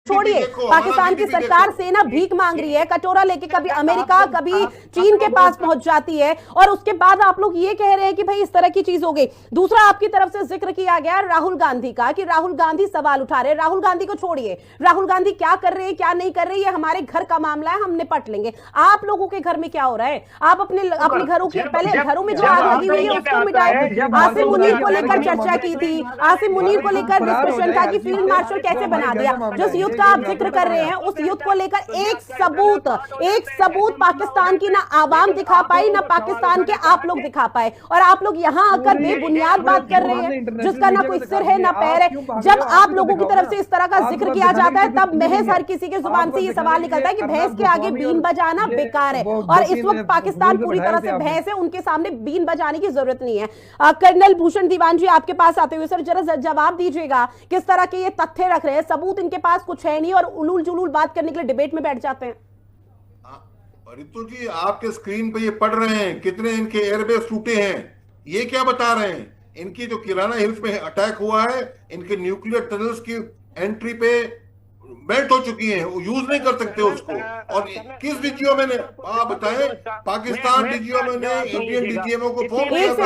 छोड़िए, पाकिस्तान की सरकार सेना भीख मांग रही है, कटोरा लेके कभी अमेरिका कभी चीन के पास पहुंच जाती है, और उसके बाद आप लोग ये कह रहे हैं कि भाई इस तरह की चीज हो गई। दूसरा, आपकी तरफ से जिक्र किया गया राहुल गांधी का कि राहुल गांधी सवाल उठा रहे हैं। राहुल गांधी को छोड़िए, राहुल गांधी क्या कर रहे हैं क्या नहीं कर रहे, ये हमारे घर का मामला है, हम निपट लेंगे। आप लोगों के घर में क्या हो रहा है? आप अपने घरों की, पहले घरों में जो आग लगी हुई है उसको मिटाए। आसिम मुनीर को लेकर चर्चा की थी, आसिम मुनीर को लेकर डिस्कशन था कि फील्ड मार्शल कैसे बना दिया। जिस युद्ध का आप जिक्र कर रहे हैं उस युद्ध को लेकर एक सबूत पाकिस्तान की ना आवाम दिखा पाई, ना पाकिस्तान के आप लोग दिखा पाए, और आप लोग यहां आकर बेबुनियाद बात कर रहे हैं जिसका ना कोई सिर है ना पैर है। जब आप लोगों की तरफ से इस तरह का जिक्र किया जाता है तब महज हर किसी के जुबान से ये सवाल निकलता है कि भैंस के आगे बीन बजाना बेकार है, और इस वक्त पाकिस्तान पूरी तरह से भैंस है, उनके सामने बीन बजाने की जरूरत नहीं है। कर्नल भूषण दीवान जी, आपके पास आते हुए सर जरा जवाब दीजिएगा, किस तरह के ये तथ्य रख रहे हैं, सबूत इनके पास कुछ है नहीं और उलूल जुलूल बात करने के लिए डिबेट में बैठ जाते हैं। रितु जी, आपके स्क्रीन पे ये पढ़ रहे हैं कितने इनके एयरबेस टूटे हैं, ये क्या बता रहे हैं? इनकी जो किराना हिल्स में अटैक हुआ है, इनके न्यूक्लियर टनल्स की एंट्री पे मेल्ट हो चुकी हैं, वो यूज नहीं कर सकते उसको। और किस डीजीओ ने आप बताएं, पाकिस्तान डीजीओ ने इंडियन डीजीएमओ को फोन किया था।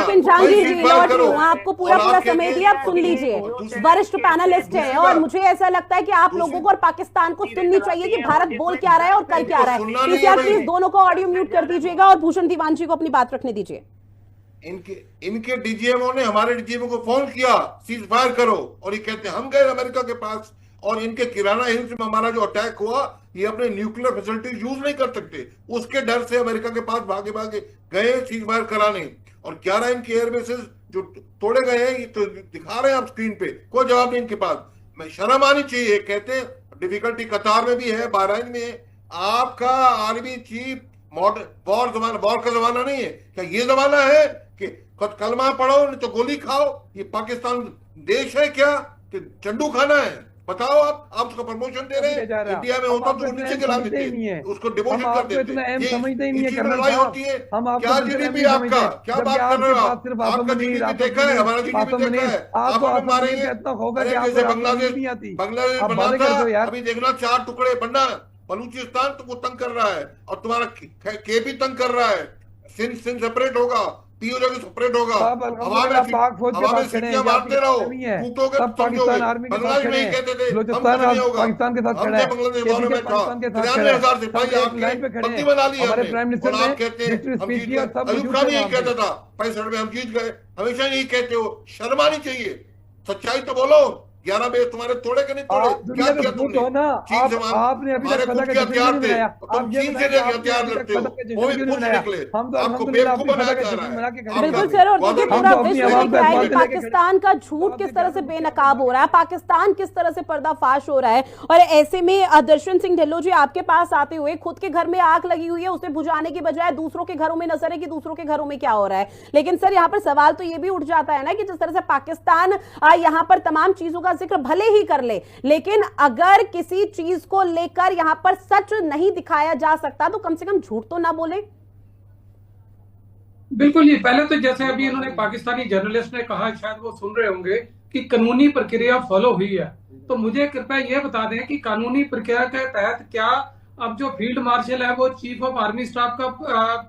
आपको पूरा समय दिया, आप सुन लीजिए, वरिष्ठ पैनलिस्ट हैं और मुझे ऐसा लगता है कि आप लोगों को और पाकिस्तान को सुननी चाहिए कि भारत बोल क्या रहा है और कर क्या रहा है। इसलिए आप प्लीज दोनों को ऑडियो म्यूट कर दीजिएगा और भूषण दीवान जी को अपनी बात रखने दीजिए। इनके डीजीएमओ ने हमारे डीजीएमओ को फोन किया सीज फायर करो, और ये कहते हैं हम गए अमेरिका के पास, और इनके किराना हिल्स में हमारा जो अटैक हुआ, ये अपने न्यूक्लियर फैसिलिटीज यूज नहीं कर सकते, उसके डर से अमेरिका के पास भागे भागे गए सीज फायर कराने। और 11 इनके एयरबेसेस जो तोड़े गए हैं, ये तो दिखा रहे हैं आप स्क्रीन पे, कोई जवाब नहीं इनके पास। मैं शर्म आनी चाहिए। कहते हैं डिफिकल्टी कतार में भी है, बहरीन में है। आपका आर्मी चीफ वॉर का जमाना नहीं है क्या? ये जमाना है कि कलमा पढ़ो नहीं तो गोली खाओ? ये पाकिस्तान देश है क्या कि चंडू खाना है? बताओ आप उसको प्रमोशन दे रहे हैं। इंडिया में होता तो नीचे गिरा देते, उसको डिमोशन कर देते। लड़ाई होती है। क्या जीडीपी आपका, क्या बात कर रहे हो आप? आपका जीडीपी देखा है, हमारा जीडीपी देखा है। आप हमें मारेंगे जैसे बांग्लादेश बना था, अभी देखना 4 टुकड़े बनना। बलूचिस्तान तुमको तंग कर रहा है और तुम्हारा के भी तंग कर रहा है। सिंध सेपरेट होगा, पीओजे सेपरेट होगा। हवा में सीटियां मारते रहो, टूटोगे समझोगे। बांग्लादेश में ही कहते थे पाकिस्तान के साथ खड़ा है, बांग्लादेश वालों में था 93,000 सिपाही आपके बंदी बना ली हमने। और आप कहते हैं हम जीत गए। अयूब खान यही कहता था 65 में हम जीत गए, हमेशा यही कहते हो। शर्म आनी चाहिए, सच्चाई तो बोलो। 11 बेस तुम्हारे तोड़े के नहीं तोड़े? क्या किया तुमने? चीन से आपने अभी तक खुद के हथियार थे, तुम चीन से लेके हथियार लड़ते हो, वो भी कुछ निकले। आपको बेवकूफ बनाया जा रहा है। बिल्कुल सर, और देखिए पूरा विश्व देख रहा है कि पाकिस्तान का झूठ किस तरह से बेनकाब हो रहा है, पाकिस्तान किस तरह से पर्दाफाश हो रहा है। और ऐसे में दर्शन सिंह ढिल्लों जी आपके पास आते हुए, खुद के घर में आग लगी हुई है, उसे बुझाने की बजाय दूसरों के घरों में नजर है कि दूसरों के घरों में क्या हो रहा है। लेकिन सर यहाँ पर सवाल तो ये भी उठ जाता है ना कि जिस तरह से पाकिस्तान यहाँ पर तमाम चीजों का जिक्र भले ही कर ले, लेकिन अगर किसी चीज को लेकर यहां पर सच नहीं दिखाया जा सकता तो कम से कम झूठ तो ना बोले। बिल्कुल, ये पहले तो जैसे अभी इन्होंने पाकिस्तानी जर्नलिस्ट ने कहा, शायद वो सुन रहे होंगे, कि कानूनी प्रक्रिया फॉलो हुई है। तो मुझे कृपया ये बता दें कि कानूनी प्रक्रिया के तहत क्या अब जो फील्ड मार्शल है वो चीफ ऑफ आर्मी स्टाफ का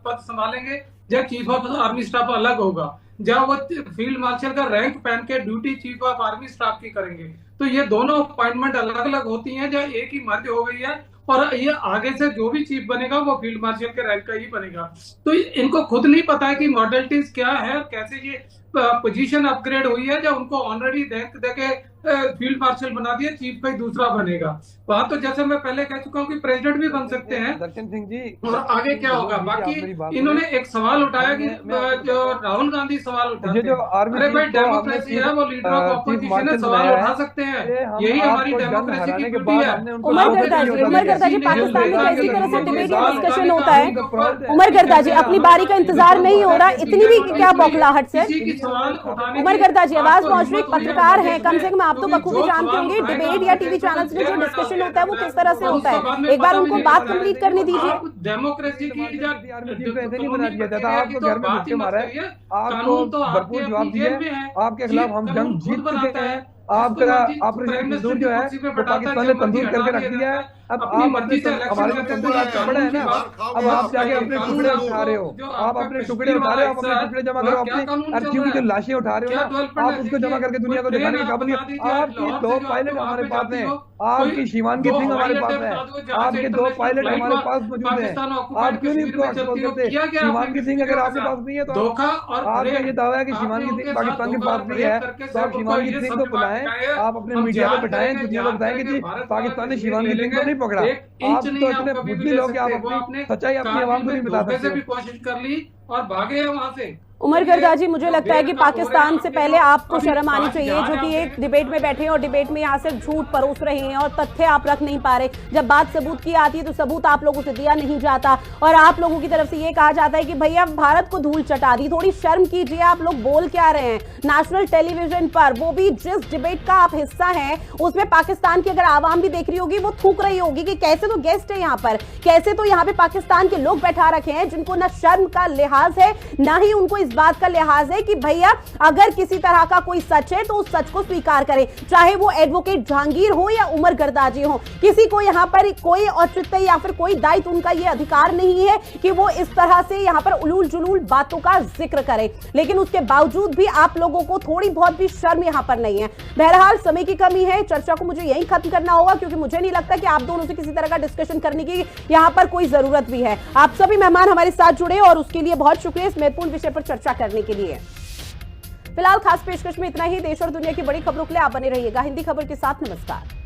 पद संभालेंगे या चीफ ऑफ आर्मी स्टाफ अलग होगा, जब वो फील्ड मार्शल का रैंक पहन के duty chief of army staff की करेंगे? तो ये दोनों अपॉइंटमेंट अलग अलग होती हैं, जो एक ही मर्ज हो गई है, और ये आगे से जो भी चीफ बनेगा वो फील्ड मार्शल के रैंक का ही बनेगा। तो इनको खुद नहीं पता है कि मॉडलिटीज क्या है, कैसे ये पोजीशन अपग्रेड हुई है, जब उनको ऑनरेडी देके फील्ड मार्शल बना दिया, चीफ का ही दूसरा बनेगा। वहां तो जैसे मैं पहले कह चुका हूँ कि प्रेसिडेंट भी बन सकते हैं। दर्शन सिंह जी, और आगे क्या होगा? बाकी इन्होंने एक सवाल उठाया कि जो राहुल गांधी सवाल उठाते हैं, अरे भाई डेमोक्रेसी है, वो लीडर ऑफ ऑपोजिशन है, सवाल उठा सकते हैं, यही हमारी डेमोक्रेसी की ब्यूटी है। उमर गर्दा जी, पाकिस्तान में कैसी तरह से डिबेट या डिस्कशन होता है? उमर गर्दा जी, अपनी बारी का इंतजार नहीं हो रहा, इतनी भी क्या बौखलाहट से? उमर गर्दा जी, आवाज पहुंच रही, पत्रकार है, कम से कम आप तो बखूबी जानते होंगे डिबेट या टीवी चैनल्स में जो डिस्कशन होता है वो किस तरह से होता है। एक बार उनको बात कंप्लीट करने दीजिए। डेमोक्रेसी की ऐसे नहीं बना दिया जाता, आपको घर में धक्के मारा है, आपको भरपूर जवाब दिए, आपके खिलाफ हम जंग जीत चुके हैं, आपका ऑपरेशन सिंदूर जो है वो पाकिस्तान ने तंदूर करके रख दिया है। अब आप हमारे जो तंदूर आप पड़े है ना, अब आप जाके अपने टुकड़े उठा रहे हो, आप अपने टुकड़े उठा रहे हो, आप अपने टुकड़े जमा करो, अपनी अर्थियों की जो लाशें उठा रहे हो ना, आप उसको जमा करके दुनिया को दिखाने की काबिलियत, आपकी 2 पायलट हमारे पास हैं, आपकी शिवानगी सिंह हमारे पास है, आपके 2 पायलट हमारे पास मौजूद है, आप क्यों नहीं उसको एक्सपोज करते? शिवानगी सिंह अगर आपके पास नहीं है तो आपका ये दावा है कि शिवानगी सिंह पाकिस्तान के पास नहीं है, तो आप शिवानगी सिंह को बुलाएं, आप अपने मीडिया पे बैठाएं, दुनिया को बताएं कि जी पाकिस्तान ने शिवानगी सिंह को नहीं पकड़ा। आप तो इतने बुद्धि लोग कि आप अपनी सच्चाई अपनी आवाम को नहीं बता सकते। भी कोशिश कर ली और भागे हैं वहां से। उमर गर्दाजी, मुझे लगता है कि पाकिस्तान से पहले आपको शर्म आनी चाहिए, जो कि एक डिबेट में बैठे हैं और डिबेट में यहाँ से झूठ परोस रहे हैं और तथ्य आप रख नहीं पा रहे। जब बात सबूत की आती है तो सबूत आप लोगों से दिया नहीं जाता और आप लोगों की तरफ से ये कहा जाता है कि भैया भारत को धूल चटा दी। थोड़ी शर्म कीजिए, आप लोग बोल क्या रहे हैं नेशनल टेलीविजन पर, वो भी जिस डिबेट का आप हिस्सा हैं उसमें पाकिस्तान की अगर आवाम भी देख रही होगी वो थूक रही होगी कि कैसे तो गेस्ट है यहाँ पर, कैसे तो यहाँ पे पाकिस्तान के लोग बैठा रखे हैं जिनको ना शर्म का लिहाज है ना ही उनको इस बात का लिहाज है कि भैया अगर किसी तरह का कोई सच है तो उस सच को स्वीकार करें, चाहे वो एडवोकेट जहांगीर हो या उमर गर्दाजी हो। किसी को यहाँ पर कोई औचित्य या फिर कोई दायित्व, उनका ये अधिकार नहीं है कि वो इस तरह से यहाँ पर उलूल जुलूल बातों का जिक्र करे, लेकिन उसके बावजूद भी आप लोगों को थोड़ी बहुत भी शर्म यहाँ पर नहीं है। बहरहाल समय की कमी है, चर्चा को मुझे यही खत्म करना होगा क्योंकि मुझे नहीं लगता कि आप दोनों से किसी तरह का डिस्कशन करने की यहाँ पर कोई जरूरत भी है। आप सभी मेहमान हमारे साथ जुड़े और उसके लिए बहुत शुक्रिया इस महत्वपूर्ण विषय पर चर्चा करने के लिए। फिलहाल खास पेशकश में इतना ही। देश और दुनिया की बड़ी खबरों के लिए आप बने रहिएगा हिंदी खबर के साथ। नमस्कार।